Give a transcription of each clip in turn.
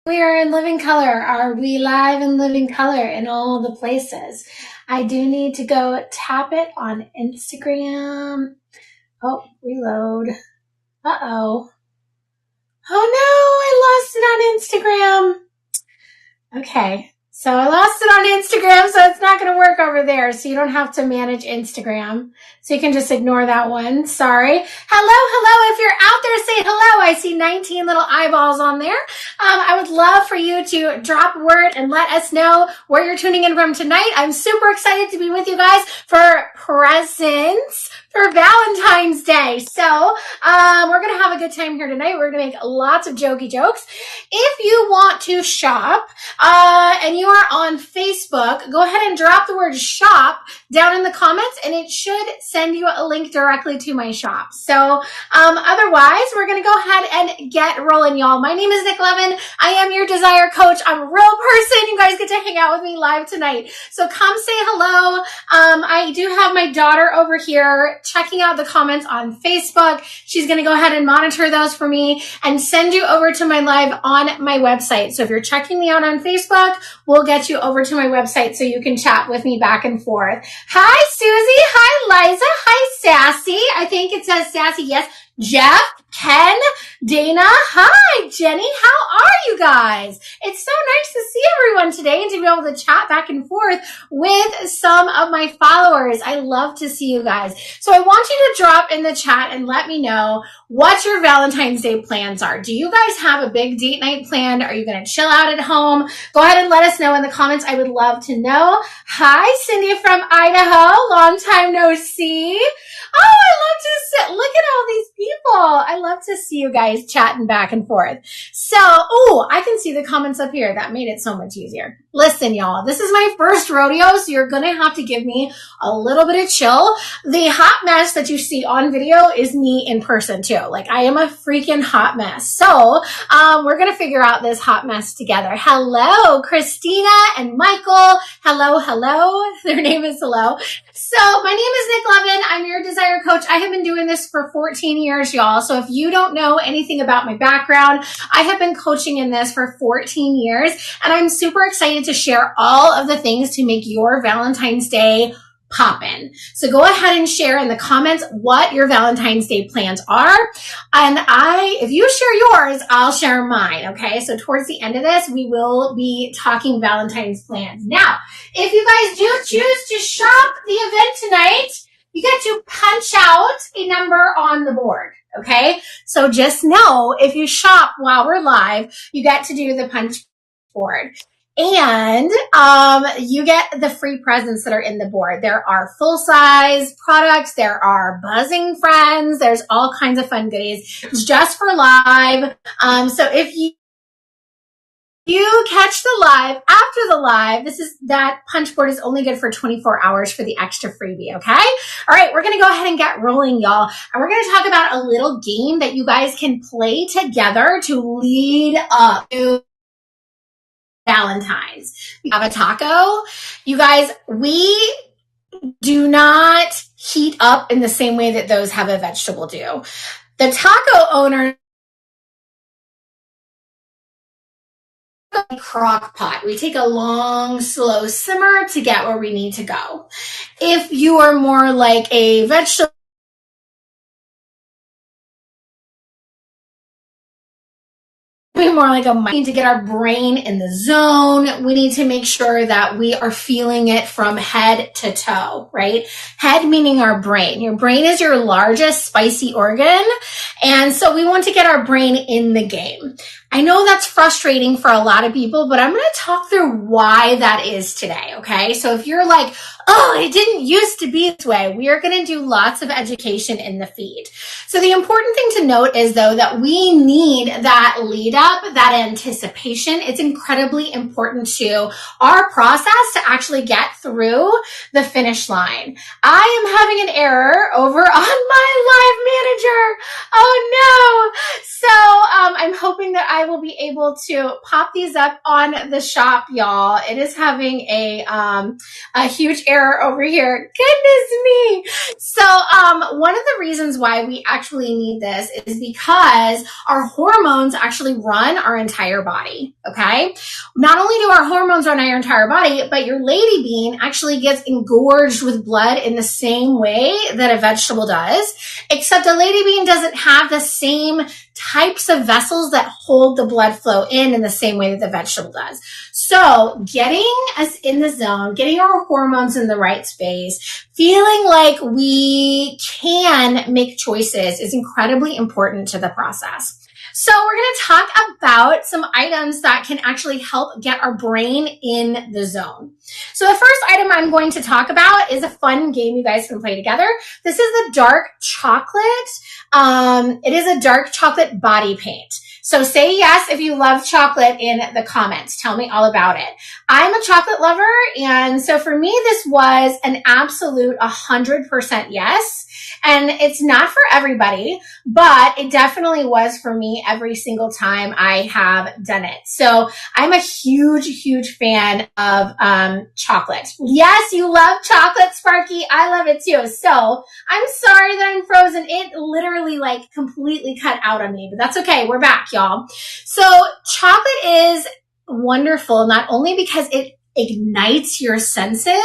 We are in living color. Are we live in living color in all the places? I do need to go tap it on Instagram. Oh, reload. Uh-oh. Oh no, I lost it on Instagram. Okay. So I lost it on Instagram, so it's not going to work over there. So you don't have to manage Instagram. So you can just ignore that one. Sorry. Hello. If you're out there, say hello. I see 19 little eyeballs on there. I would love for you to drop a word and let us know where you're tuning in from tonight. I'm super excited to be with you guys for presents for Valentine's Day. So we're going to have a good time here tonight. We're going to make lots of jokey jokes. If you want to shop and you are on Facebook, go ahead and drop the word shop down in the comments and it should send you a link directly to my shop. So otherwise, we're going to go ahead and get rolling, y'all. My name is NikLovin. I am your desire coach. I'm a real person. You guys get to hang out with me live tonight. So come say hello. I do have my daughter over here checking out the comments on Facebook. She's going to go ahead and monitor those for me and send you over to my live on my website. So if you're checking me out on Facebook, we'll get you over to my website so you can chat with me back and forth. Hi, Susie. Hi, Liza. Hi, Sassy. I think it says Sassy. Yes. Jeff, Ken, Dana. Hi, Jenny. How are you guys? It's so nice to see everyone today and to be able to chat back and forth with some of my followers. I love to see you guys. So I want you to drop in the chat and let me know what your Valentine's Day plans are. Do you guys have a big date night planned? Are you going to chill out at home? Go ahead and let us know in the comments. I would love to know. Hi, Cindy from Idaho. Long time no see. Oh, I love to sit. Look at all these people. I love to see you guys chatting back and forth. So, I can see the comments up here. That made it so much easier. Listen, y'all, this is my first rodeo, so you're going to have to give me a little bit of chill. The hot mess that you see on video is me in person too. Like, I am a freaking hot mess. So, we're going to figure out this hot mess together. Hello, Christina and Michael. Hello. Their name is hello. So my name is NikLovin. I'm your desire coach. I have been doing this for 14 years, y'all. So if you don't know anything about my background, I have been coaching in this for 14 years, and I'm super excited to share all of the things to make your Valentine's Day poppin'. So go ahead and share in the comments what your Valentine's Day plans are. And if you share yours, I'll share mine. Okay. So towards the end of this, we will be talking Valentine's plans. Now, if you guys do choose to shop the event tonight, you get to punch out a number on the board. Okay. So just know if you shop while we're live, you get to do the punch board. And you get the free presents that are in the board. There are full-size products. There are buzzing friends. There's all kinds of fun goodies. It's just for live. So if you catch the live after the live, that punch board is only good for 24 hours for the extra freebie, okay? All right, we're going to go ahead and get rolling, y'all. And we're going to talk about a little game that you guys can play together to lead up to Valentine's. We have a taco. You guys, we do not heat up in the same way that those have a vegetable do. The taco owner crock pot. We take a long, slow simmer to get where we need to go. If you are more like a vegetable, more like we need to get our brain in the zone. We need to make sure that we are feeling it from head to toe, right? Head meaning our brain. Your brain is your largest spicy organ. And so we want to get our brain in the game. I know that's frustrating for a lot of people, but I'm going to talk through why that is today, okay? So if you're like, oh, it didn't used to be this way, we are going to do lots of education in the feed. So the important thing to note is, though, that we need that lead up, that anticipation. It's incredibly important to our process to actually get through the finish line. I am having an error over on my live manager. Oh, no. So I'm hoping that I will be able to pop these up on the shop, y'all. It is having a huge error over here. Goodness me. So, one of the reasons why we actually need this is because our hormones actually run our entire body. Okay. Not only do our hormones run our entire body, but your lady bean actually gets engorged with blood in the same way that a vegetable does, except a lady bean doesn't have the same types of vessels that hold the blood flow in the same way that the vegetable does. So getting us in the zone, getting our hormones in the right space, feeling like we can make choices is incredibly important to the process. So we're going to talk about some items that can actually help get our brain in the zone. So the first item I'm going to talk about is a fun game you guys can play together. This is the dark chocolate. It is a dark chocolate body paint. So say yes if you love chocolate in the comments. Tell me all about it. I'm a chocolate lover, and so for me, this was an absolute 100% yes. And it's not for everybody, but it definitely was for me every single time I have done it. So I'm a huge fan of chocolate. Yes, you love chocolate, Sparky. I love it too. So I'm sorry that I'm frozen. It literally like completely cut out on me, but that's okay. We're back, y'all. So chocolate is wonderful, not only because it ignites your senses.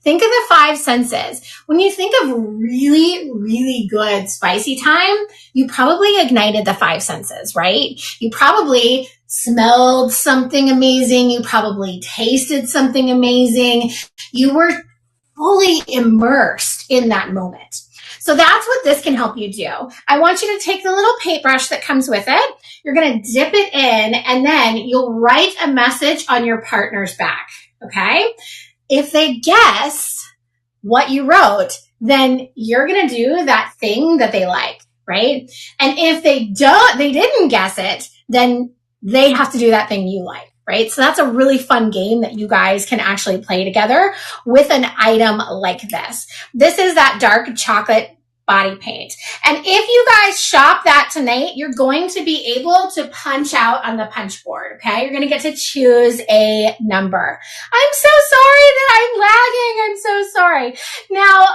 Think of the 5 senses. When you think of really good spicy time, you probably ignited the 5 senses, right? You probably smelled something amazing. You probably tasted something amazing. You were fully immersed in that moment. So that's what this can help you do. I want you to take the little paintbrush that comes with it. You're going to dip it in, and then you'll write a message on your partner's back. Okay. If they guess what you wrote, then you're going to do that thing that they like, right? And if they didn't guess it, then they have to do that thing you like, right? So that's a really fun game that you guys can actually play together with an item like this. This is that dark chocolate body paint. And if you guys shop that tonight, you're going to be able to punch out on the punch board, okay? You're going to get to choose a number. I'm so sorry that I'm lagging. I'm so sorry. Now,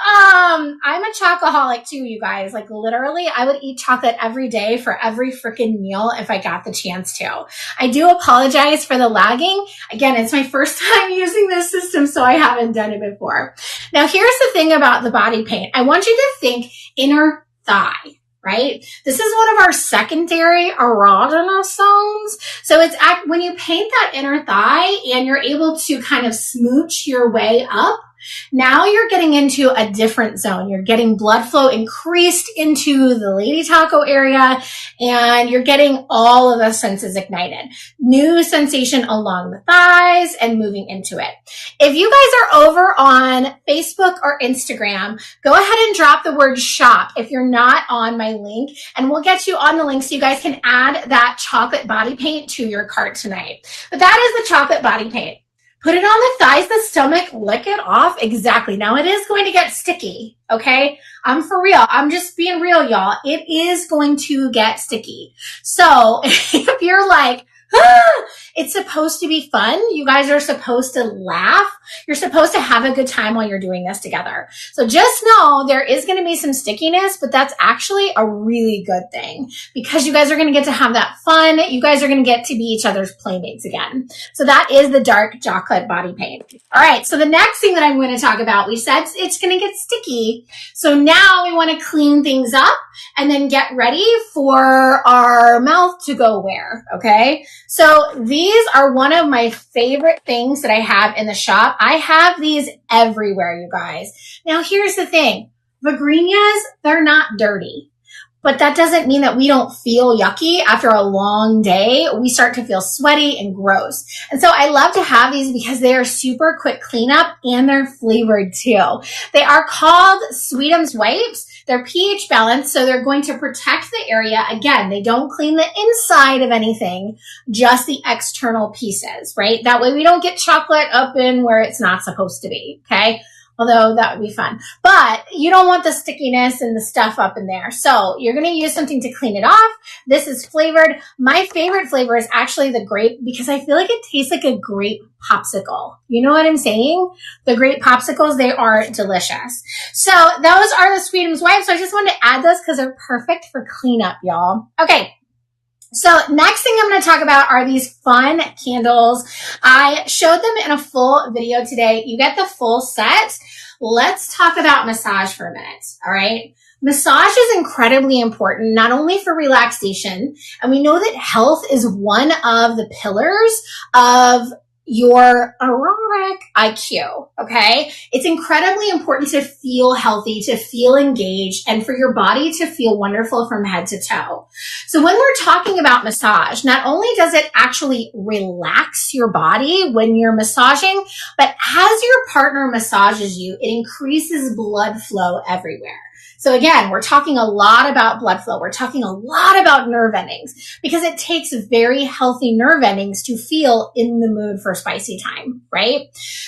I'm a chocoholic too, you guys. Like literally, I would eat chocolate every day for every freaking meal if I got the chance to. I do apologize for the lagging. Again, it's my first time using this system, so I haven't done it before. Now, here's the thing about the body paint. I want you to think inner thigh, right? This is one of our secondary erogenous zones. So it's when you paint that inner thigh and you're able to kind of smooch your way up, now you're getting into a different zone. You're getting blood flow increased into the lady taco area, and you're getting all of the senses ignited. New sensation along the thighs and moving into it. If you guys are over on Facebook or Instagram, go ahead and drop the word shop if you're not on my link, and we'll get you on the link so you guys can add that chocolate body paint to your cart tonight. But that is the chocolate body paint. Put it on the thighs, the stomach, lick it off. Exactly. Now it is going to get sticky. Okay. I'm for real. I'm just being real, y'all. It is going to get sticky. So if you're like, it's supposed to be fun. You guys are supposed to laugh. You're supposed to have a good time while you're doing this together. So just know there is going to be some stickiness, but that's actually a really good thing because you guys are going to get to have that fun. You guys are going to get to be each other's playmates again. So that is the dark chocolate body paint. All right. So the next thing that I'm going to talk about, we said it's going to get sticky. So now we want to clean things up and then get ready for our mouth to go where. Okay. So these are one of my favorite things that I have in the shop. I have these everywhere, you guys. Now, here's the thing. Vigrinas, they're not dirty. But that doesn't mean that we don't feel yucky after a long day. We start to feel sweaty and gross. And so I love to have these because they are super quick cleanup and they're flavored too. They are called Sweetums wipes. They're pH balanced, so they're going to protect the area. Again, they don't clean the inside of anything, just the external pieces, right? That way we don't get chocolate up in where it's not supposed to be, okay? although that would be fun. But you don't want the stickiness and the stuff up in there. So you're going to use something to clean it off. This is flavored. My favorite flavor is actually the grape because I feel like it tastes like a grape popsicle. You know what I'm saying? The grape popsicles, they are delicious. So those are the Sweetums wipes. So I just wanted to add those because they're perfect for cleanup, y'all. Okay. So next thing I'm going to talk about are these fun candles. I showed them in a full video today. You get the full set. Let's talk about massage for a minute. All right. Massage is incredibly important, not only for relaxation, and we know that health is one of the pillars of your erotic IQ, okay? It's incredibly important to feel healthy, to feel engaged, and for your body to feel wonderful from head to toe. So when we're talking about massage, not only does it actually relax your body when you're massaging, but as your partner massages you, it increases blood flow everywhere. So again, we're talking a lot about blood flow. We're talking a lot about nerve endings because it takes very healthy nerve endings to feel in the mood for spicy time, right?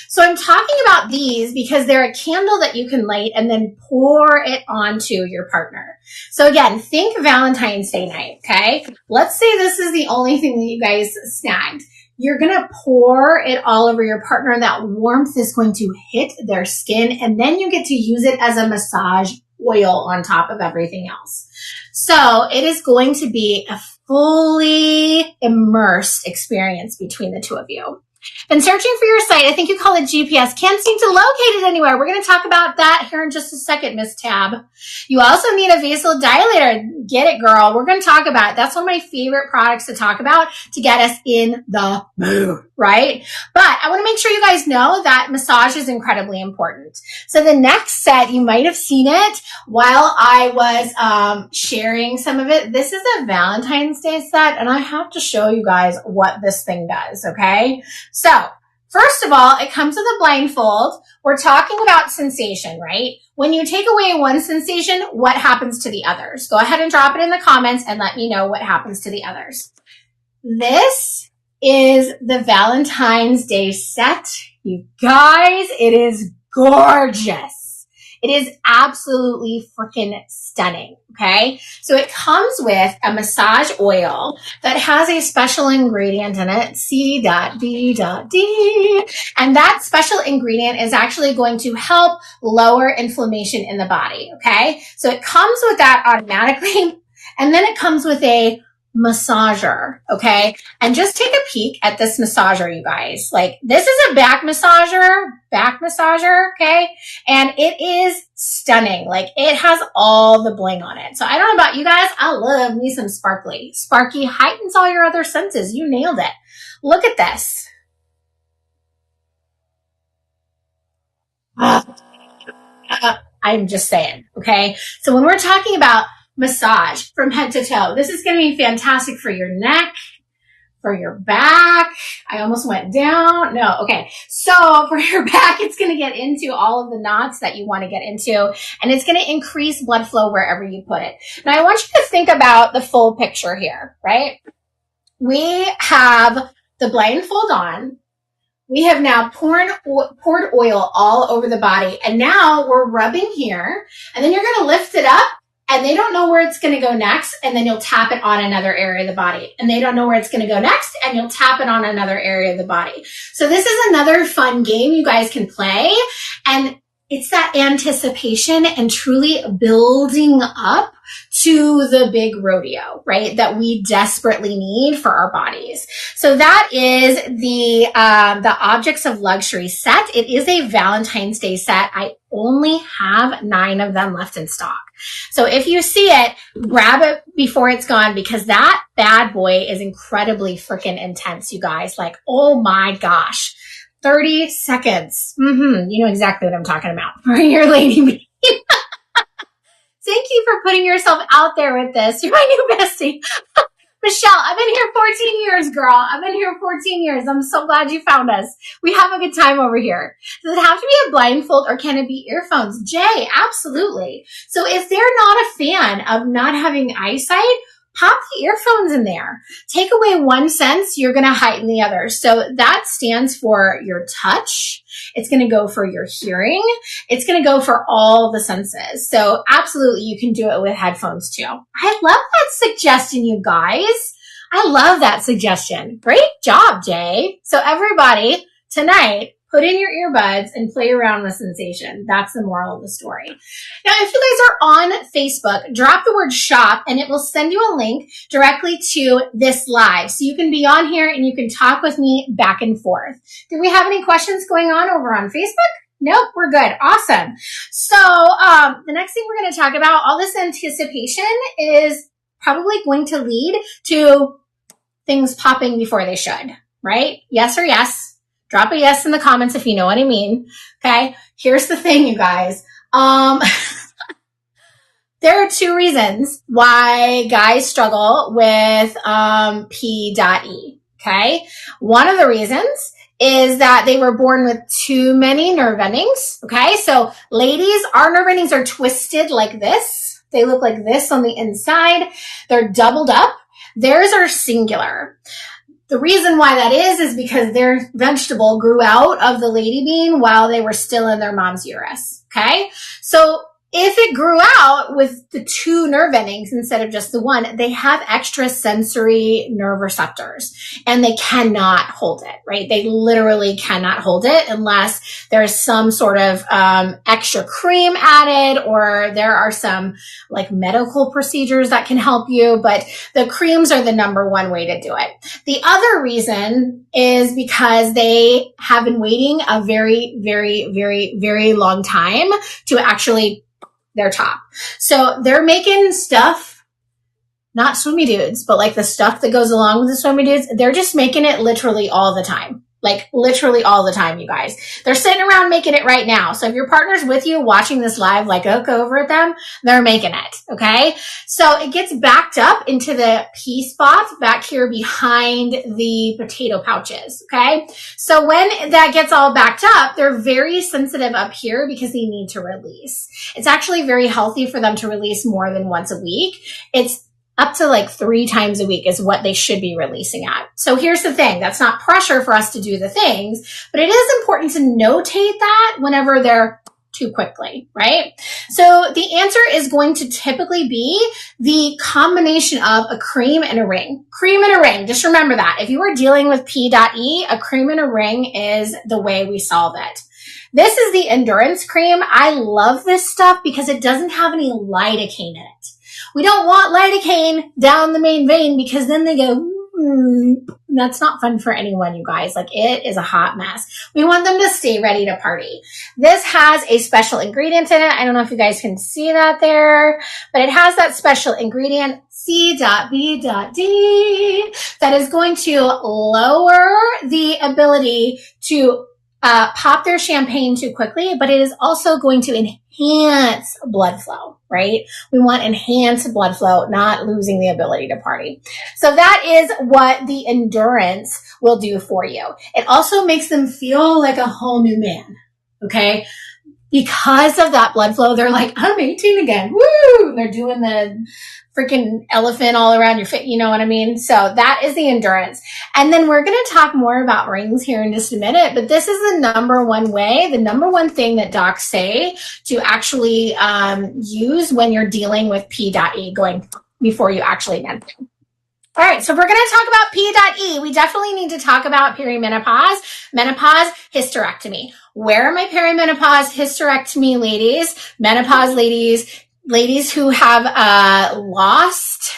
So I'm talking about these because they're a candle that you can light and then pour it onto your partner. So again, think Valentine's Day night, okay? Let's say this is the only thing that you guys snagged. You're going to pour it all over your partner and that warmth is going to hit their skin and then you get to use it as a massage oil on top of everything else. So it is going to be a fully immersed experience between the two of you. Been searching for your site. I think you call it GPS. Can't seem to locate it anywhere. We're going to talk about that here in just a second, Miss Tab. You also need a vasodilator. Get it, girl. We're going to talk about it. That's one of my favorite products to talk about to get us in the mood, right? But I want to make sure you guys know that massage is incredibly important. So the next set, you might have seen it while I was sharing some of it. This is a Valentine's Day set, and I have to show you guys what this thing does, okay? So first of all, it comes with a blindfold. We're talking about sensation, right? When you take away one sensation, what happens to the others? Go ahead and drop it in the comments and let me know what happens to the others. This is the Valentine's Day set. You guys, it is gorgeous. It is absolutely freaking stunning, okay? So it comes with a massage oil that has a special ingredient in it, C.D.D. And that special ingredient is actually going to help lower inflammation in the body, okay? So it comes with that automatically, and then it comes with a massager, okay? And just take a peek at this massager, you guys. Like, this is a back massager, okay? And it is stunning. Like, it has all the bling on it. So I don't know about you guys. I love me some sparkly. Sparky heightens all your other senses. You nailed it. Look at this. I'm just saying, okay? So when we're talking about massage from head to toe, this is going to be fantastic for your neck, for your back. I almost went down. No, okay. So for your back, it's going to get into all of the knots that you want to get into, and it's going to increase blood flow wherever you put it. Now, I want you to think about the full picture here, right? We have the blindfold on. We have now poured oil all over the body, and now we're rubbing here, and then you're going to lift it up, and they don't know where it's going to go next, and then you'll tap it on another area of the body. And they don't know where it's going to go next, and you'll tap it on another area of the body. So this is another fun game you guys can play, and it's that anticipation and truly building up to the big rodeo, right? That we desperately need for our bodies. So that is the Objects of Luxury set. It is a Valentine's Day set. I only have 9 of them left in stock. So if you see it, grab it before it's gone because that bad boy is incredibly freaking intense, you guys. Like, oh my gosh. 30 seconds. You know exactly what I'm talking about for your lady me. Thank you for putting yourself out there with this. You're my new bestie. Michelle, I've been here 14 years, girl. I've been here 14 years. I'm so glad you found us. We have a good time over here. Does it have to be a blindfold or can it be earphones? Jay, absolutely. So if they're not a fan of not having eyesight, pop the earphones in there. Take away one sense, you're going to heighten the other. So that stands for your touch. It's going to go for your hearing. It's going to go for all the senses. So absolutely, you can do it with headphones too. I love that suggestion, you guys. I love that suggestion. Great job, Jay. So everybody, tonight, put in your earbuds and play around with sensation. That's the moral of the story. Now, if you guys are on Facebook, drop the word shop and it will send you a link directly to this live. So you can be on here and you can talk with me back and forth. Do we have any questions going on over on Facebook? Nope, we're good. Awesome. So the next thing we're going to talk about, all this anticipation is probably going to lead to things popping before they should, right? Yes or yes. Drop a yes in the comments if you know what I mean. Okay. Here's the thing, you guys. There are two reasons why guys struggle with P.E. Okay. One of the reasons is that they were born with too many nerve endings. Okay. So ladies, our nerve endings are twisted like this. They look like this on the inside. They're doubled up. Theirs are singular. The reason why that is because their vegetable grew out of the lady bean while they were still in their mom's uterus. Okay. So if it grew out with the two nerve endings instead of just the one, they have extra sensory nerve receptors and they cannot hold it, right? They literally cannot hold it unless there's some sort of extra cream added or there are some like medical procedures that can help you, but the creams are the number one way to do it. The other reason is because they have been waiting a very, very, very, very long time to actually their top. So they're making stuff, not swimmy dudes, but like the stuff that goes along with the swimmy dudes. They're just making it literally all the time. Like literally all the time, you guys. They're sitting around making it right now. So if your partner's with you watching this live, like look over at them, they're making it. Okay. So it gets backed up into the P spots back here behind the potato pouches. Okay. So when that gets all backed up, they're very sensitive up here because they need to release. It's actually very healthy for them to release more than once a week. It's up to like 3 times a week is what they should be releasing at. So here's the thing. That's not pressure for us to do the things, but it is important to notate that whenever they're too quickly, right? So the answer is going to typically be the combination of a cream and a ring. Cream and a ring. Just remember that. If you are dealing with P.E., a cream and a ring is the way we solve it. This is the endurance cream. I love this stuff because it doesn't have any lidocaine in it. We don't want lidocaine down the main vein because then they go, that's not fun for anyone, you guys. Like it is a hot mess. We want them to stay ready to party. This has a special ingredient in it. I don't know if you guys can see that there, but it has that special ingredient C.B.D that is going to lower the ability to pop their champagne too quickly, but it is also going to enhance blood flow, right? We want enhanced blood flow, not losing the ability to party. So that is what the endurance will do for you. It also makes them feel like a whole new man, okay? Because of that blood flow, they're like, I'm 18 again. Woo! They're doing the freaking elephant all around your feet. You know what I mean? So that is the endurance. And then we're going to talk more about rings here in just a minute, but this is the number one way, the number one thing that docs say to actually use when you're dealing with P.E going before you actually get there. All right, so if we're going to talk about P.E, we definitely need to talk about perimenopause, menopause, hysterectomy. Where are my perimenopause, hysterectomy ladies, menopause ladies, ladies who have lost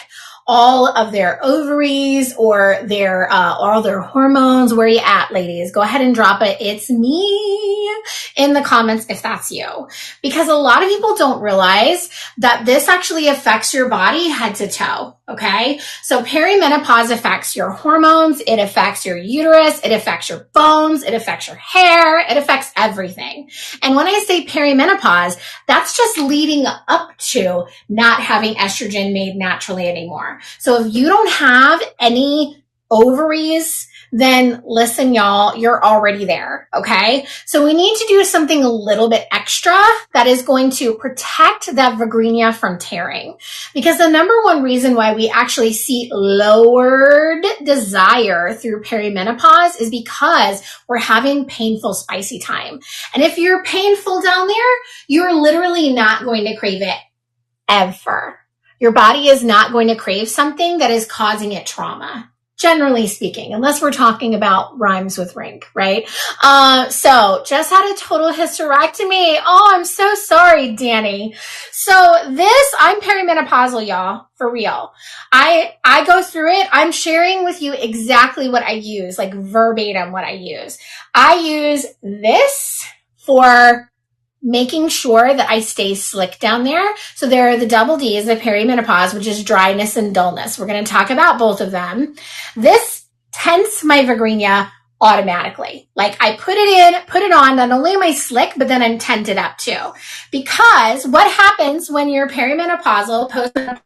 all of their ovaries or their all their hormones? Where are you at, ladies? Go ahead and drop it. It's me in the comments if that's you. Because a lot of people don't realize that this actually affects your body head to toe. Okay. So perimenopause affects your hormones. It affects your uterus. It affects your bones. It affects your hair. It affects everything. And when I say perimenopause, that's just leading up to not having estrogen made naturally anymore. So if you don't have any ovaries then listen, y'all, you're already there. Okay. So we need to do something a little bit extra that is going to protect that vagrinia from tearing, because the number one reason why we actually see lowered desire through perimenopause is because we're having painful, spicy time. And if you're painful down there, you're literally not going to crave it ever. Your body is not going to crave something that is causing it trauma, generally speaking, unless we're talking about rhymes with rink, right? So just had a total hysterectomy. Oh, I'm so sorry, Danny. So I'm perimenopausal, y'all, for real. I go through it. I'm sharing with you exactly what I use, like verbatim what I use. I use this for making sure that I stay slick down there. So there are the double D's of perimenopause, which is dryness and dullness. We're going to talk about both of them. This tense my vagrinia automatically. Like I put it on, not only am I slick, but then I'm tented up too. Because what happens when you're perimenopausal, postmenopausal,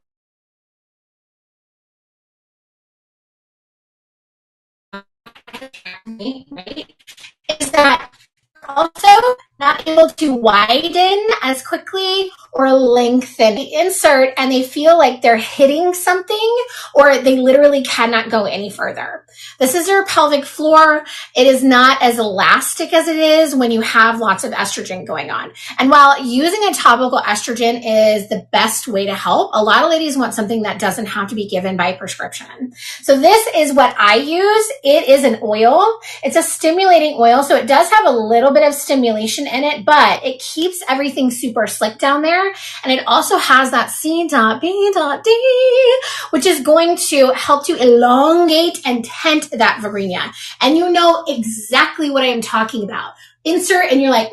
right, is that also not able to widen as quickly or lengthen. They insert and they feel like they're hitting something, or they literally cannot go any further. This is your pelvic floor. It is not as elastic as it is when you have lots of estrogen going on. And while using a topical estrogen is the best way to help, a lot of ladies want something that doesn't have to be given by prescription. So this is what I use. It is an oil. It's a stimulating oil. So it does have a little bit of stimulation in it, but it keeps everything super slick down there. And it also has that C.B.D, which is going to help to elongate and tent that vagrinia. And you know exactly what I am talking about. Insert and you're like,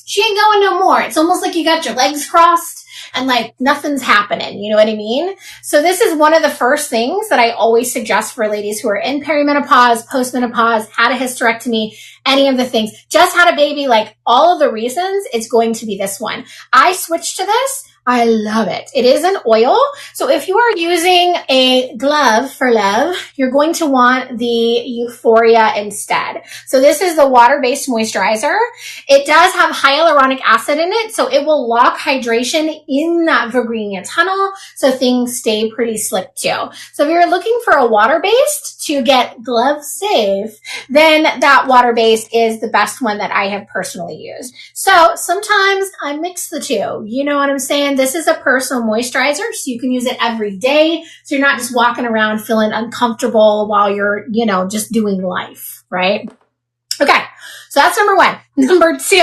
she ain't going no more. It's almost like you got your legs crossed and like nothing's happening. You know what I mean? So this is one of the first things that I always suggest for ladies who are in perimenopause, postmenopause, had a hysterectomy, any of the things, just had a baby, like all of the reasons, it's going to be this one. I switched to this. I love it. It is an oil. So if you are using a glove for love, you're going to want the Euphoria instead. So this is the water-based moisturizer. It does have hyaluronic acid in it, so it will lock hydration in that vagrinia tunnel, so things stay pretty slick too. So if you're looking for a water-based to get glove safe, then that water-based is the best one that I have personally used. So sometimes I mix the two. You know what I'm saying? This is a personal moisturizer, so you can use it every day. So you're not just walking around feeling uncomfortable while you're, just doing life, right? Okay. So that's number one. Number two,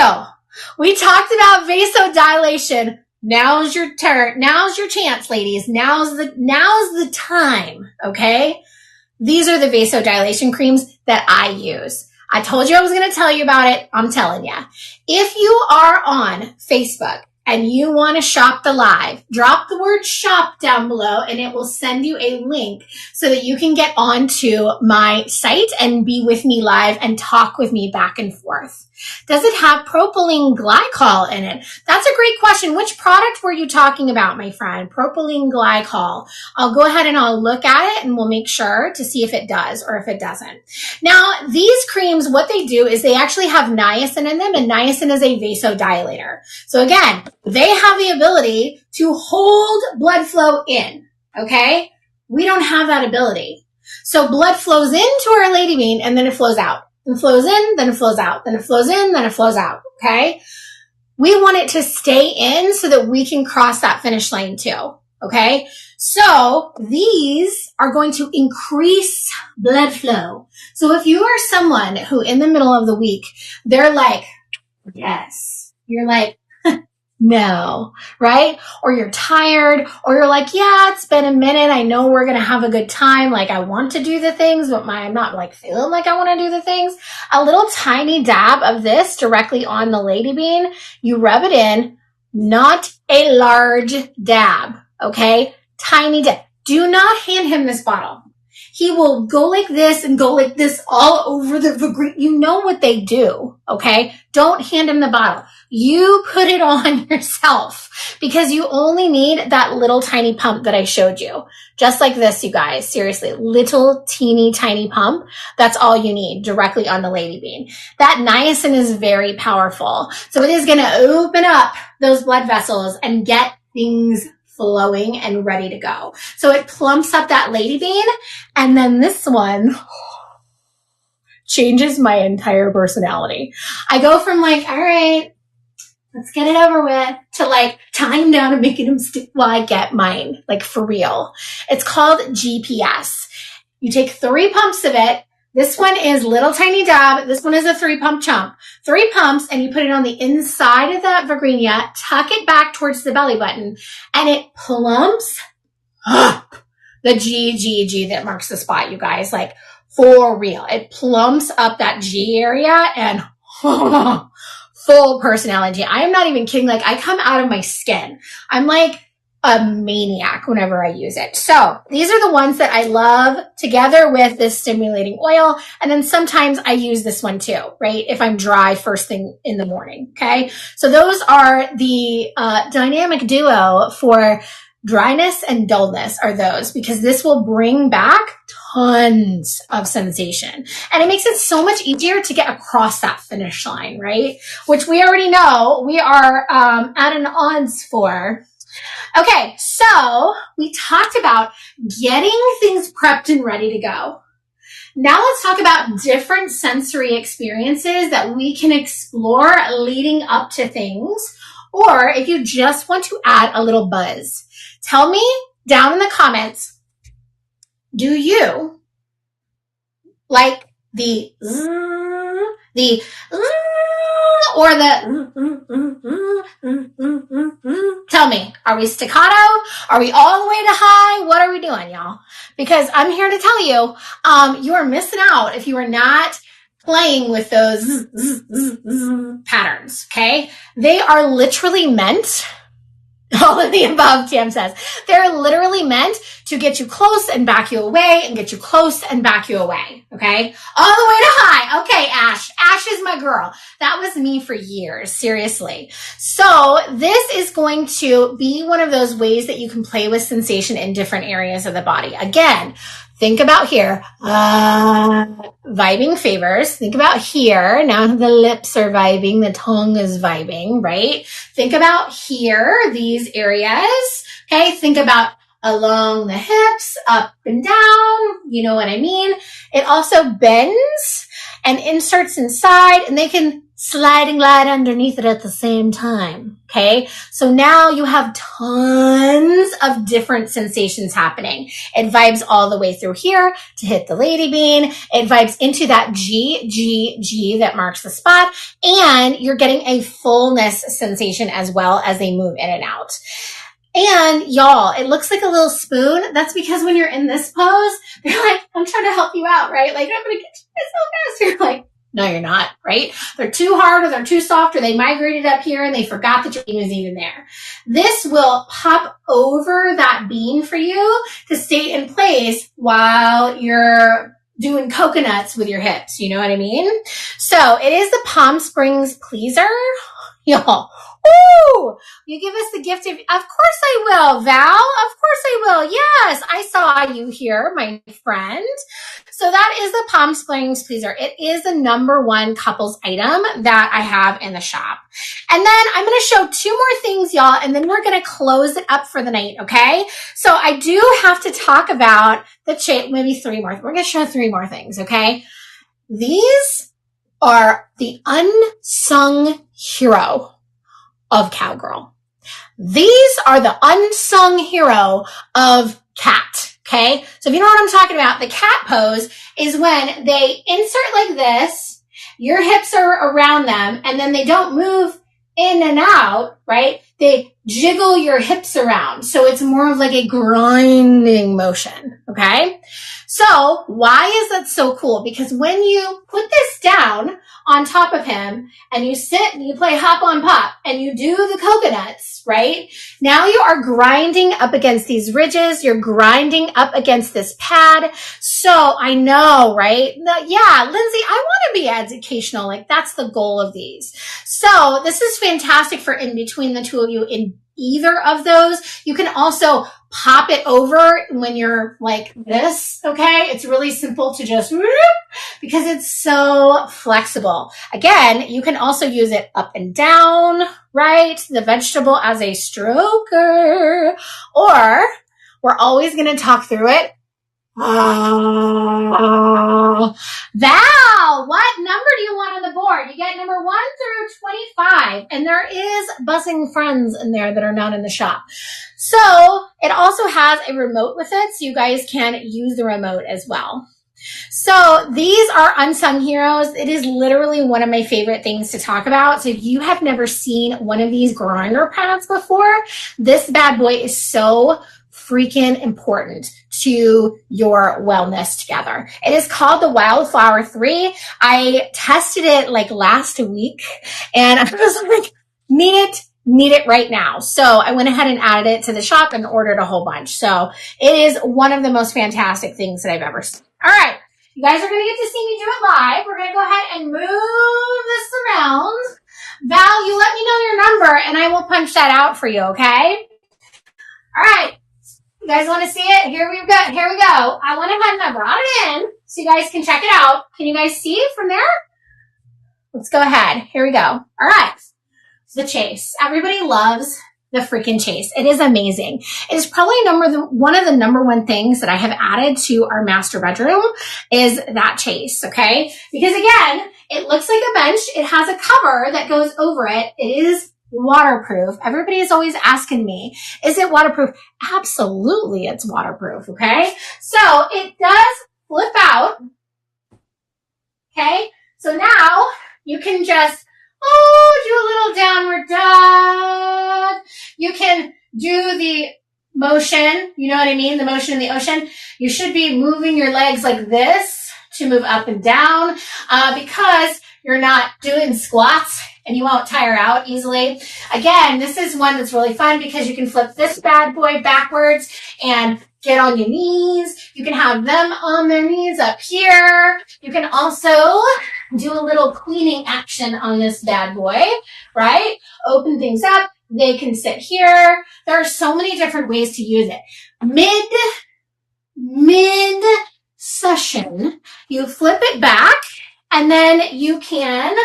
we talked about vasodilation. Now's your turn. Now's your chance, ladies. Now's the time. Okay. These are the vasodilation creams that I use. I told you I was going to tell you about it. I'm telling you. If you are on Facebook and you want to shop the live, drop the word shop down below and it will send you a link so that you can get onto my site and be with me live and talk with me back and forth. Does it have propylene glycol in it? That's a great question. Which product were you talking about, my friend? Propylene glycol. I'll go ahead and I'll look at it and we'll make sure to see if it does or if it doesn't. Now, these creams, what they do is they actually have niacin in them, and niacin is a vasodilator. So again, they have the ability to hold blood flow in, okay? We don't have that ability. So blood flows into our lady bean and then it flows out. And flows in, then it flows out, then it flows in, then it flows out, okay? We want it to stay in so that we can cross that finish line too, okay? So these are going to increase blood flow. So if you are someone who in the middle of the week, they're like, yes, you're like, no, right? Or you're tired, or you're like, yeah, it's been a minute. I know we're going to have a good time. Like I want to do the things, but I'm not like feeling like I want to do the things. A little tiny dab of this directly on the lady bean. You rub it in, not a large dab. Okay. Tiny dab. Do not hand him this bottle. he will go like this and go like this all over the vagina. You know what they do, okay? Don't hand him the bottle. You put it on yourself because you only need that little tiny pump that I showed you. Just like this, you guys. Seriously, little teeny tiny pump. That's all you need directly on the lady bean. That niacin is very powerful. So it is going to open up those blood vessels and get things flowing and ready to go. So it plumps up that lady bean. And then this one changes my entire personality. I go from like, all right, let's get it over with, to like tying him down and making him stick while I get mine, like for real. It's called GPS. You take 3 pumps of it. This one is little tiny dab. This one is a 3-pump chump. 3 pumps, and you put it on the inside of that vagina, tuck it back towards the belly button, and it plumps up the G that marks the spot, you guys. Like, for real. It plumps up that G area and full personality. I am not even kidding. Like, I come out of my skin. I'm like a maniac whenever I use it. So these are the ones that I love together with this stimulating oil. And then sometimes I use this one too, right? If I'm dry first thing in the morning. Okay. So those are the dynamic duo for dryness and dullness are those, because this will bring back tons of sensation. And it makes it so much easier to get across that finish line, right? Which we already know we are at an odds for. Okay, so we talked about getting things prepped and ready to go. Now let's talk about different sensory experiences that we can explore leading up to things, or if you just want to add a little buzz. Tell me down in the comments, do you like the or the tell me, are we staccato? Are we all the way to high? What are we doing, y'all? Because I'm here to tell you, you are missing out if you are not playing with those patterns, okay? They are literally meant, all of the above, Tam says. They're literally meant to get you close and back you away and get you close and back you away, okay? All the way to high. Okay, Ash. Ash is my girl. That was me for years, seriously. So this is going to be one of those ways that you can play with sensation in different areas of the body. Again, think about here, vibing favors. Think about here. Now the lips are vibing, the tongue is vibing, right? Think about here, these areas. Okay, think about along the hips, up and down. You know what I mean? It also bends and inserts inside, and they can slide and glide underneath it at the same time. Okay. So now you have tons of different sensations happening. It vibes all the way through here to hit the lady bean. It vibes into that G that marks the spot. And you're getting a fullness sensation as well as they move in and out. And y'all, it looks like a little spoon. That's because when you're in this pose, they're like, I'm trying to help you out, right? Like, I'm going to get you so fast. You're like, no, you're not, right? They're too hard or they're too soft or they migrated up here and they forgot that your bean was even there. This will pop over that bean for you to stay in place while you're doing coconuts with your hips. You know what I mean? So it is the Palm Springs Pleaser. Y'all. Ooh, you give us the gift of course I will, Val. Of course I will. Yes, I saw you here, my friend. So that is the Palm Springs Pleaser. It is the #1 couples item that I have in the shop. And then I'm going to show 2 more things, y'all, and then we're going to close it up for the night, okay? So I do have to talk about maybe 3 more. We're going to show 3 more things, okay? These are the unsung hero of cowgirl. These are the unsung hero of cat. Okay. So if you know what I'm talking about, the cat pose is when they insert like this, your hips are around them, and then they don't move in and out, right? They jiggle your hips around. So it's more of like a grinding motion. Okay. So why is that so cool? Because when you put this down on top of him and you sit and you play hop on pop and you do the coconuts, right? Now you are grinding up against these ridges. You're grinding up against this pad. So I know, right? Yeah, Lindsay, I want to be educational. Like that's the goal of these. So this is fantastic for in between the two of you in either of those. You can also pop it over when you're like this, okay? It's really simple to just, because it's so flexible. Again, you can also use it up and down, right? The vegetable as a stroker, or we're always going to talk through it. Val, what number do you want on the board? You get number 1 through 25, and there is buzzing friends in there that are not in the shop. So it also has a remote with it, so you guys can use the remote as well. So these are unsung heroes. It is literally one of my favorite things to talk about. So if you have never seen one of these grinder pads before, this bad boy is so freaking important to your wellness together. It is called the Wildflower 3. I tested it like last week and I was like, need it right now. So I went ahead and added it to the shop and ordered a whole bunch. So it is one of the most fantastic things that I've ever seen. All right. You guys are going to get to see me do it live. We're going to go ahead and move this around. Val, you let me know your number and I will punch that out for you. Okay. All right. You guys want to see it? Here we go. I went ahead and I brought it in so you guys can check it out. Can you guys see it from there? Let's go ahead. Here we go. All right. The chase. Everybody loves the freaking chase. It is amazing. It is probably one of the number one things that I have added to our master bedroom is that chase. Okay. Because again, it looks like a bench. It has a cover that goes over it. It is waterproof. Everybody is always asking me, is it waterproof? Absolutely, it's waterproof. Okay. So it does flip out. Okay. So now you can just, do a little downward dog. You can do the motion. You know what I mean? The motion in the ocean. You should be moving your legs like this to move up and down, because you're not doing squats and you won't tire out easily. Again, this is one that's really fun because you can flip this bad boy backwards and get on your knees. You can have them on their knees up here. You can also do a little cleaning action on this bad boy, right? Open things up. They can sit here. There are so many different ways to use it. Mid session, you flip it back and then you can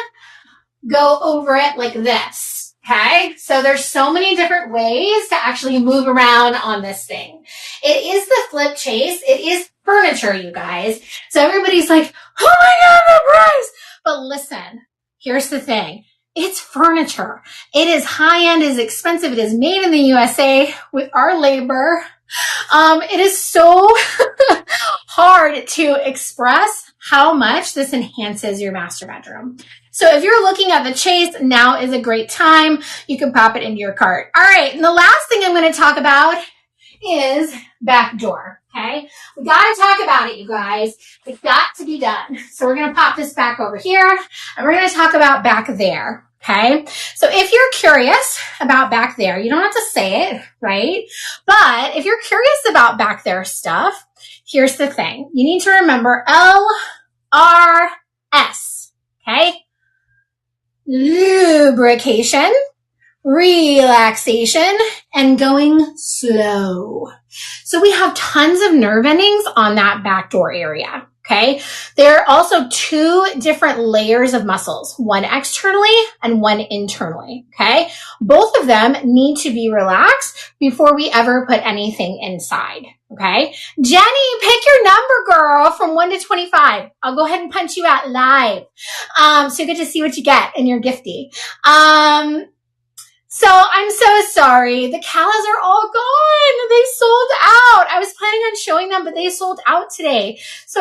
go over it like this. Okay. So there's so many different ways to actually move around on this thing. It is the flip chase. It is furniture, you guys. So everybody's like, oh my God, the price. But listen, here's the thing. It's furniture. It is high end, it is expensive. It is made in the USA with our labor. It is so hard to express how much this enhances your master bedroom. So if you're looking at the chase, now is a great time. You can pop it into your cart. All right. And the last thing I'm going to talk about is back door. Okay. We got to talk about it, you guys. It's got to be done. So we're going to pop this back over here and we're going to talk about back there. Okay. So if you're curious about back there, you don't have to say it, right? But if you're curious about back there stuff, here's the thing. You need to remember LRS. Okay. Lubrication, relaxation, and going slow. So we have tons of nerve endings on that back door area. Okay. There are also 2 different layers of muscles, one externally and one internally. Okay. Both of them need to be relaxed before we ever put anything inside. Okay. Jenny, pick your number, girl, from 1 to 25. I'll go ahead and punch you out live. So you get to see what you get in your gifty. So I'm so sorry. The callas are all gone. They sold out. I was planning on showing them, but they sold out today. So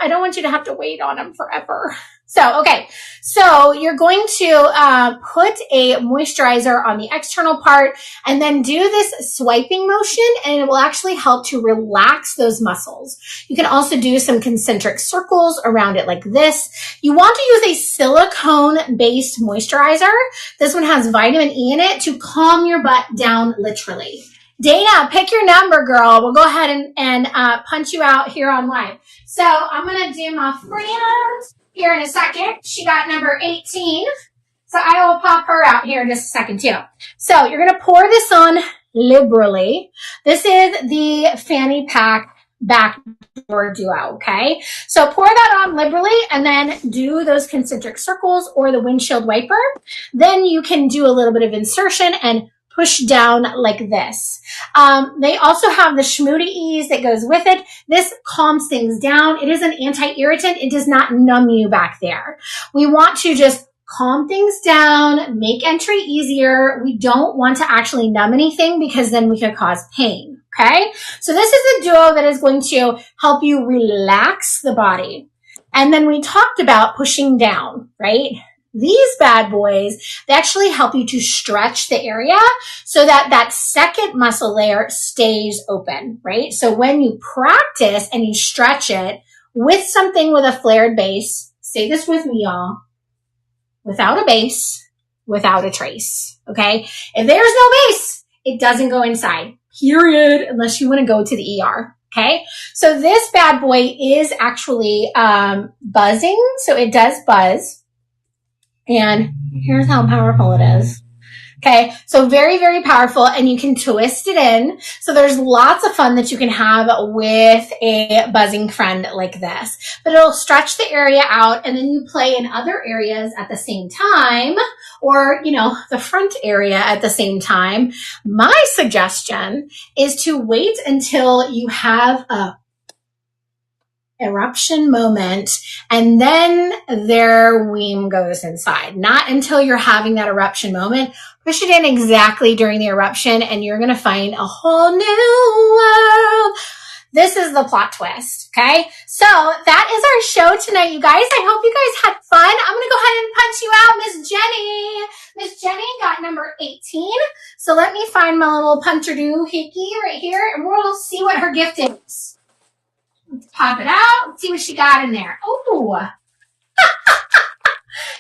I don't want you to have to wait on them forever. So, okay. So you're going to put a moisturizer on the external part and then do this swiping motion, and it will actually help to relax those muscles. You can also do some concentric circles around it like this. You want to use a silicone-based moisturizer. This one has vitamin E in it to calm your butt down literally. Dana, pick your number, girl. We'll go ahead and punch you out here on live. So I'm going to do my friend here in a second. She got number 18. So I will pop her out here in just a second too. So you're going to pour this on liberally. This is the fanny pack backdoor duo, okay? So pour that on liberally and then do those concentric circles or the windshield wiper. Then you can do a little bit of insertion and push down like this. They also have the Schmoody Ease that goes with it. This calms things down. It is an anti-irritant. It does not numb you back there. We want to just calm things down, make entry easier. We don't want to actually numb anything because then we could cause pain, okay? So this is a duo that is going to help you relax the body. And then we talked about pushing down, right? These bad boys, they actually help you to stretch the area so that that second muscle layer stays open, right? So when you practice and you stretch it with something with a flared base, say this with me, y'all, without a base, without a trace, okay? If there's no base, it doesn't go inside, period, unless you want to go to the ER. Okay, so this bad boy is actually buzzing, so it does buzz. And here's how powerful it is. Okay, so very, very powerful, and you can twist it in. So there's lots of fun that you can have with a buzzing friend like this. But it'll stretch the area out, and then you play in other areas at the same time, or, you know, the front area at the same time. My suggestion is to wait until you have a eruption moment, and then their weem goes inside. Not until you're having that eruption moment. Push it in exactly during the eruption, and you're going to find a whole new world. This is the plot twist, okay? So that is our show tonight, you guys. I hope you guys had fun. I'm going to go ahead and punch you out, Miss Jenny. Miss Jenny got number 18. So let me find my little puncher doohickey right here, and we'll see what her gift is. Let's pop it out and see what she got in there. Oh,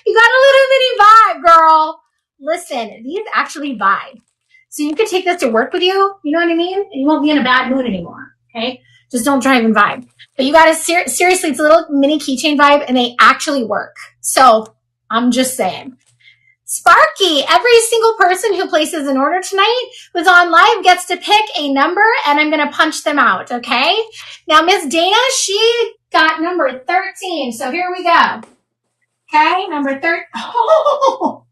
you got a little mini vibe, girl. Listen, these actually vibe. So you could take this to work with you. You know what I mean? And you won't be in a bad mood anymore. Okay? Just don't drive and vibe. But you got to seriously, it's a little mini keychain vibe, and they actually work. So I'm just saying. Sparky, every single person who places an order tonight who's on live gets to pick a number, and I'm going to punch them out, okay? Now, Miss Dana, she got number 13, so here we go. Okay, number 13. Oh.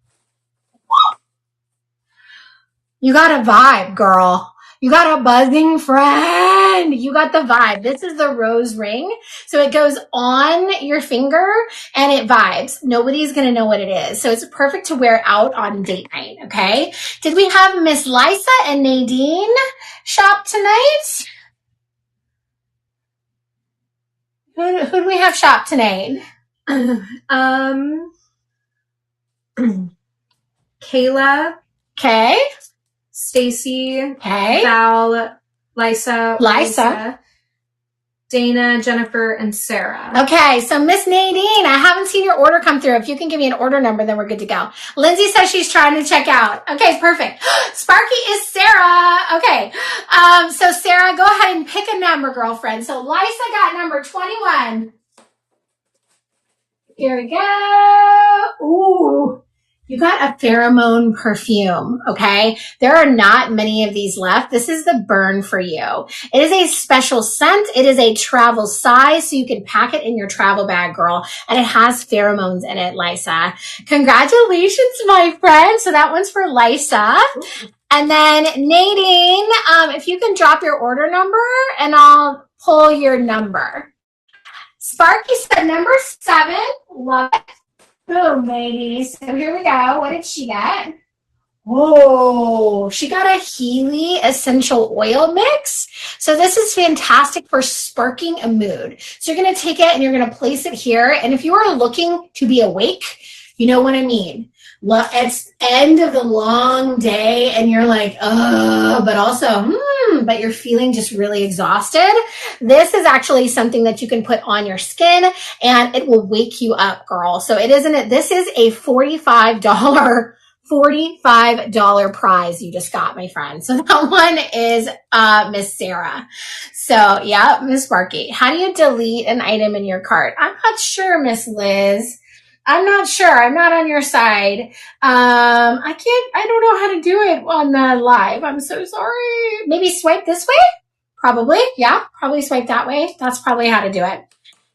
You got a vibe, girl. You got a buzzing friend. You got the vibe. This is the rose ring. So it goes on your finger and it vibes. Nobody's going to know what it is. So it's perfect to wear out on date night. Okay. Did we have Miss Lisa and Nadine shop tonight? Who do we have shop tonight? Kayla. Okay. Stacy, okay. Val, Lisa, Dana, Jennifer, and Sarah. Okay, so Miss Nadine, I haven't seen your order come through. If you can give me an order number, then we're good to go. Lindsay says she's trying to check out. Okay, perfect. Sparky is Sarah. Okay, so Sarah, go ahead and pick a number, girlfriend. So Lisa got number 21. Here we go. Ooh. You got a pheromone perfume, okay? There are not many of these left. This is the burn for you. It is a special scent. It is a travel size, so you can pack it in your travel bag, girl. And it has pheromones in it, Lisa. Congratulations, my friend. So that one's for Lisa. And then Nadine, if you can drop your order number, and I'll pull your number. Sparky said number 7. Love it. Boom, ladies. So here we go. What did she get? Whoa, she got a Healy essential oil mix. So this is fantastic for sparking a mood. So you're going to take it and you're going to place it here. And if you are looking to be awake, you know what I mean. Well, it's end of the long day and you're like, but also, but you're feeling just really exhausted. This is actually something that you can put on your skin and it will wake you up, girl. So this is a $45 prize you just got, my friend. So that one is Miss Sarah. So yeah, Miss Sparky. How do you delete an item in your cart? I'm not sure, Miss Liz. I'm not sure. I'm not on your side. I don't know how to do it on the live. I'm so sorry. Maybe swipe this way? Probably. Yeah, probably swipe that way. That's probably how to do it.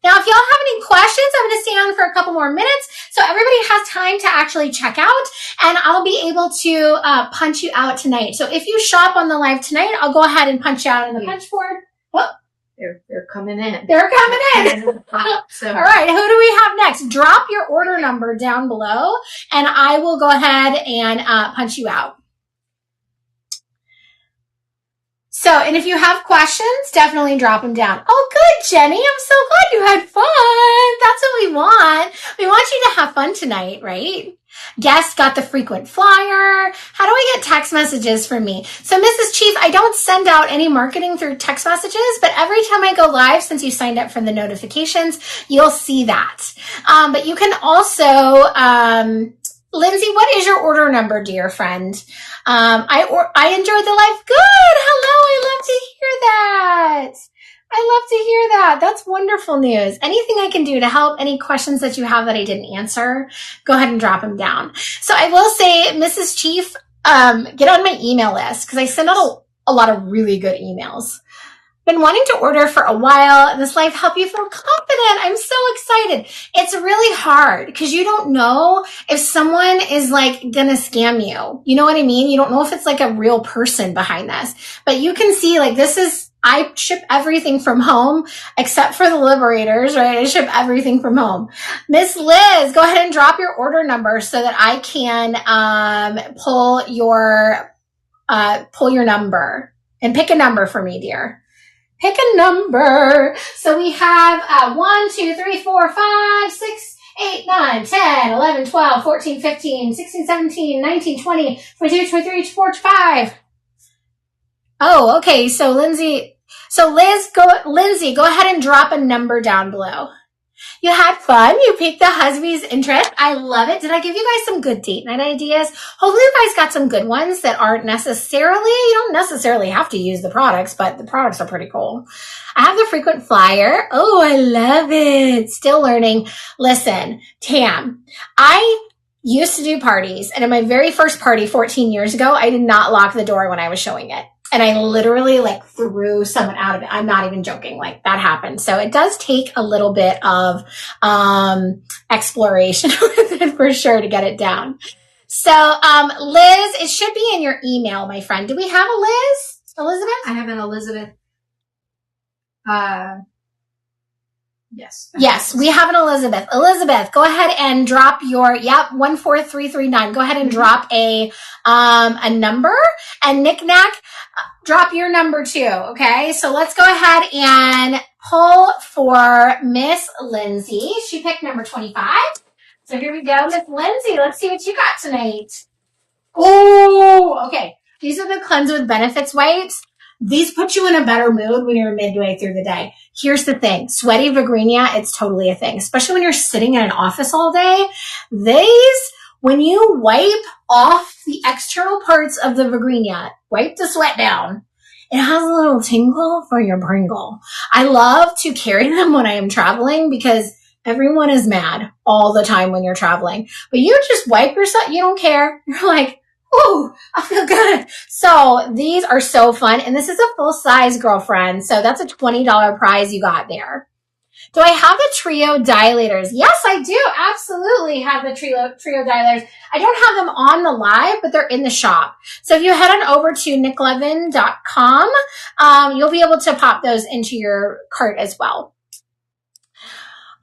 Now, if y'all have any questions, I'm going to stay on for a couple more minutes so everybody has time to actually check out, and I'll be able to punch you out tonight. So if you shop on the live tonight, I'll go ahead and punch you out on the punch board. Oh, They're coming in. They're coming in. So. All right, who do we have next? Drop your order number down below, and I will go ahead and punch you out. So, and if you have questions, definitely drop them down. Oh, good, Jenny. I'm so glad you had fun. That's what we want. We want you to have fun tonight, right? Guest got the frequent flyer. How do I get text messages from me? So, Mrs. Chief, I don't send out any marketing through text messages, but every time I go live, since you signed up for the notifications, you'll see that. But you can also... Lindsay, what is your order number, dear friend? I enjoyed the live. Good. Hello. I love to hear that. I love to hear that. That's wonderful news. Anything I can do to help, any questions that you have that I didn't answer, go ahead and drop them down. So I will say, Mrs. Chief, get on my email list because I send out a lot of really good emails. Been wanting to order for a while and this live help you feel confident. I'm so excited. It's really hard because you don't know if someone is like gonna scam you. You know what I mean? You don't know if it's like a real person behind this, but you can see like I ship everything from home except for the Liberators, right? I ship everything from home. Miss Liz, go ahead and drop your order number so that I can pull your number and pick a number for me, dear. Pick a number. So we have 1, 2, 3, 4, 5, 6, 8, 9, 10, 11, 12, 14, 15, 16, 17, 19, 20, 22, 23, 24, 25. Oh, okay. So Lindsay, Lindsay, go ahead and drop a number down below. You had fun. You piqued the husband's interest. I love it. Did I give you guys some good date night ideas? Hopefully you guys got some good ones that aren't you don't necessarily have to use the products, but the products are pretty cool. I have the frequent flyer. Oh, I love it. Still learning. Listen, Tam, I used to do parties, and in my very first party 14 years ago, I did not lock the door when I was showing it. And I literally like threw someone out of it. I'm not even joking. Like that happened. So it does take a little bit of exploration with it for sure to get it down. So Liz, it should be in your email, my friend. Do we have a Liz? Elizabeth? I have an Elizabeth. Yes. Yes, we have an Elizabeth. Elizabeth, go ahead and drop your 14339. Go ahead and drop a number, and Knick-Knack, drop your number too. Okay, so let's go ahead and pull for Miss Lindsay. She picked number 25. So here we go, Miss Lindsay. Let's see what you got tonight. Oh, okay. These are the Cleanse with Benefits wipes. These put you in a better mood when you're midway through the day. Here's the thing. Sweaty Vigrinia, it's totally a thing, especially when you're sitting in an office all day. When you wipe off the external parts of the Vigrinia, wipe the sweat down, it has a little tingle for your Pringle. I love to carry them when I am traveling because everyone is mad all the time when you're traveling. But you just wipe yourself. You don't care. You're like, ooh, I feel good. So these are so fun. And this is a full size, girlfriend. So that's a $20 prize you got there. Do I have the Trio Dilators? Yes, I do. Absolutely have the Trio Dilators. I don't have them on the live, but they're in the shop. So if you head on over to NikLovin.com, you'll be able to pop those into your cart as well.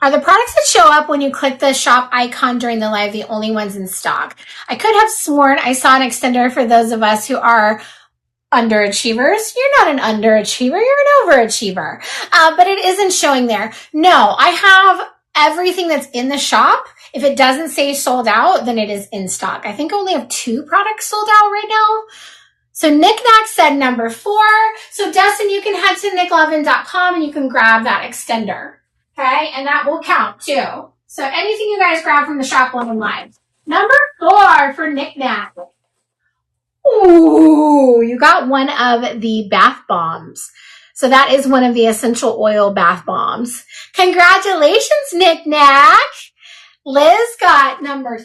Are the products that show up when you click the shop icon during the live the only ones in stock? I could have sworn I saw an extender for those of us who are underachievers. You're not an underachiever, you're an overachiever. But it isn't showing there. No, I have everything that's in the shop. If it doesn't say sold out, then it is in stock. I think I only have 2 products sold out right now. So NikNak said number 4. So Dustin, you can head to NikLovin.com and you can grab that extender. Okay, and that will count too. So anything you guys grab from the shop will be live. Number 4 for NikNak. Ooh, you got one of the bath bombs. So that is one of the essential oil bath bombs. Congratulations, NikNak. Liz got number 2.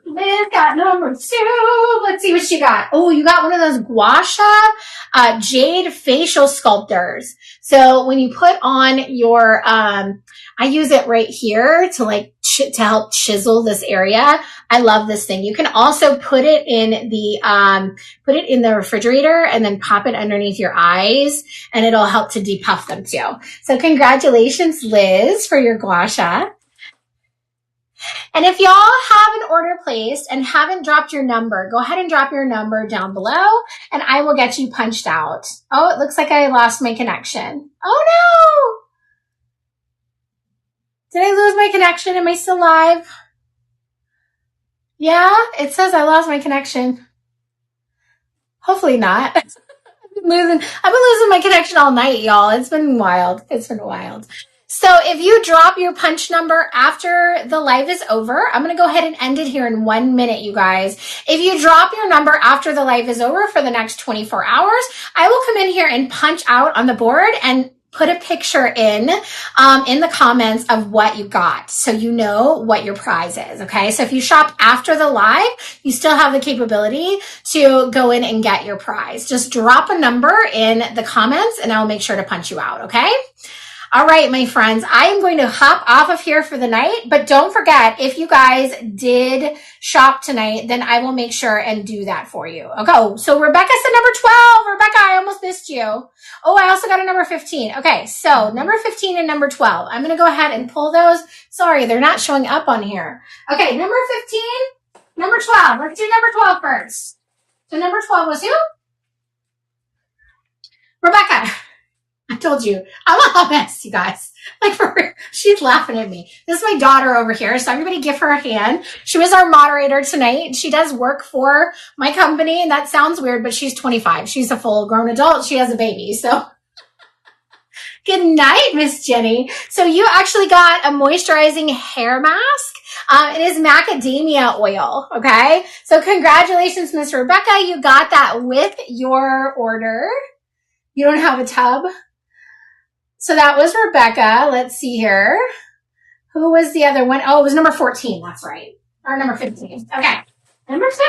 Liz got number 2. Let's see what she got. Oh, you got one of those gua sha jade facial sculptors. So when you put on your, I use it right here to like, to help chisel this area. I love this thing. You can also put it in the refrigerator and then pop it underneath your eyes and it'll help to depuff them too. So congratulations, Liz, for your gua sha. And if y'all have an order placed and haven't dropped your number, go ahead and drop your number down below and I will get you punched out. Oh, it looks like I lost my connection. Oh no! Did I lose my connection? Am I still live? Yeah, it says I lost my connection. Hopefully not. I've been losing my connection all night, y'all. It's been wild. So if you drop your punch number after the live is over, I'm going to go ahead and end it here in 1 minute, you guys. If you drop your number after the live is over for the next 24 hours, I will come in here and punch out on the board and put a picture in the comments of what you got. So you know what your prize is. Okay. So if you shop after the live, you still have the capability to go in and get your prize. Just drop a number in the comments and I'll make sure to punch you out. Okay. All right, my friends, I am going to hop off of here for the night, but don't forget, if you guys did shop tonight, then I will make sure and do that for you. Okay, so Rebecca said number 12. Rebecca, I almost missed you. Oh, I also got a number 15. Okay, so number 15 and number 12. I'm going to go ahead and pull those. Sorry, they're not showing up on here. Okay, number 15, number 12. Let's do number 12 first. So number 12 was who? Rebecca. I told you, I'm a hot mess, you guys. Like, for real, she's laughing at me. This is my daughter over here, so everybody give her a hand. She was our moderator tonight. She does work for my company, and that sounds weird, but she's 25. She's a full-grown adult. She has a baby, so. Good night, Miss Jenny. So you actually got a moisturizing hair mask. It is macadamia oil, okay? So congratulations, Miss Rebecca. You got that with your order. You don't have a tub? So that was Rebecca. Let's see here. Who was the other one? Oh, it was number 14. That's right. Or number 15. Okay. Number 15.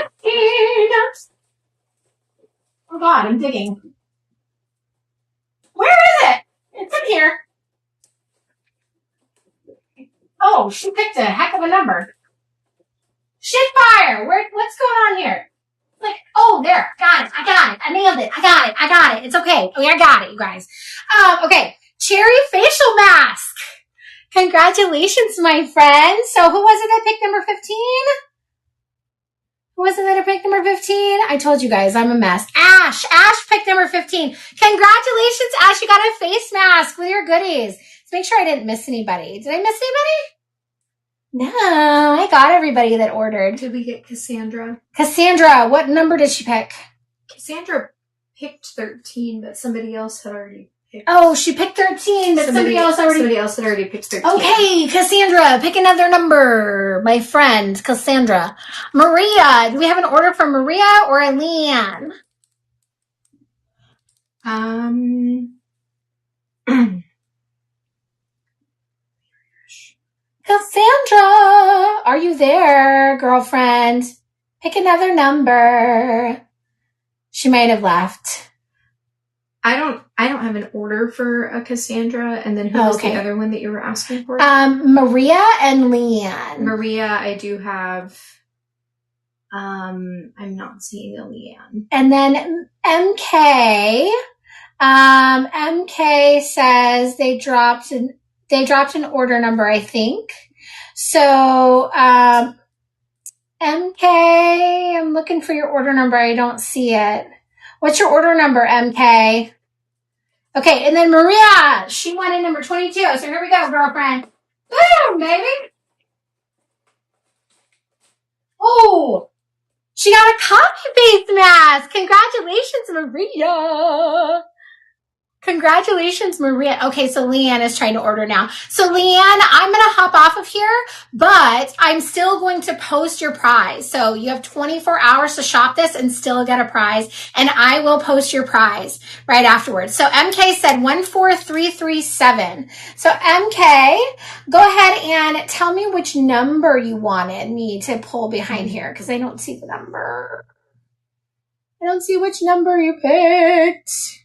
Oh, God, I'm digging. Where is it? It's in here. Oh, she picked a heck of a number. Shitfire. What's going on here? Like, oh, there. Got it. I got it. I nailed it. I got it. It's okay. Oh, yeah, I got it, you guys. Okay. Cherry facial mask. Congratulations, my friend. So who was it that picked number 15? Who was it that picked number 15? I told you guys, I'm a mess. Ash picked number 15. Congratulations, Ash. You got a face mask with your goodies. Let's make sure I didn't miss anybody. Did I miss anybody? No, I got everybody that ordered. Did we get Cassandra? Cassandra, what number did she pick? Cassandra picked 13, but somebody else had already picked. Oh, she picked 13, but somebody else had already picked 13. Okay, Cassandra, pick another number. My friend, Cassandra. Maria, do we have an order for Maria or Leanne? Cassandra, are you there, girlfriend? Pick another number. She might have left. I don't have an order for a Cassandra. And then who was the other one that you were asking for? Maria and Leanne. Maria, I do have. I'm not seeing a Leanne. And then MK. MK says they dropped an order number, I think. So, MK, I'm looking for your order number. I don't see it. What's your order number, MK? Okay, and then Maria, she wanted number 22. So here we go, girlfriend. Boom, baby. Oh, she got a copy-paste mask. Congratulations, Maria. Congratulations, Maria. Okay, so Leanne is trying to order now. So Leanne, I'm going to hop off of here, but I'm still going to post your prize. So you have 24 hours to shop this and still get a prize, and I will post your prize right afterwards. So MK said 14337. So MK, go ahead and tell me which number you wanted me to pull behind here, because I don't see the number. I don't see which number you picked.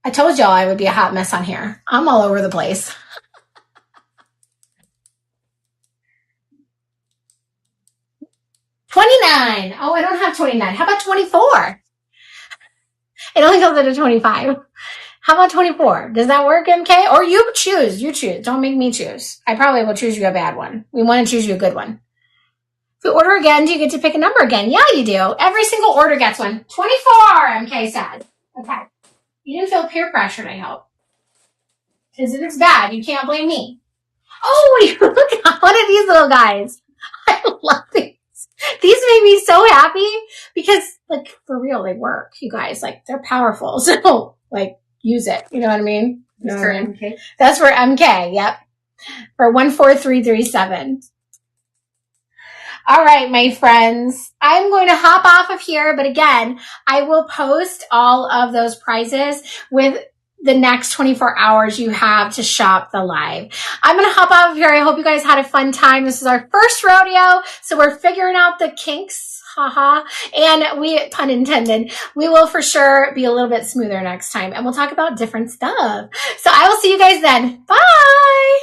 I told y'all I would be a hot mess on here. I'm all over the place. $29. Oh, I don't have 29. How about 24? It only goes into 25. How about 24? Does that work, MK? Or you choose. You choose. Don't make me choose. I probably will choose you a bad one. We want to choose you a good one. If you order again, do you get to pick a number again? Yeah, you do. Every single order gets one. 24, MK said. Okay. You didn't feel peer pressured, I hope. Because if it's bad, you can't blame me. Oh, look at one of these little guys. I love these. These make me so happy because, like, for real, they work, you guys. Like, they're powerful. So, like, use it. You know what I mean? That's for MK. That's for MK, yep. For 14337. All right, my friends, I'm going to hop off of here, but again, I will post all of those prizes with the next 24 hours you have to shop the live. I'm going to hop off of here. I hope you guys had a fun time. This is our first rodeo, so we're figuring out the kinks. Haha. And we, pun intended, we will for sure be a little bit smoother next time, and we'll talk about different stuff. So I will see you guys then. Bye.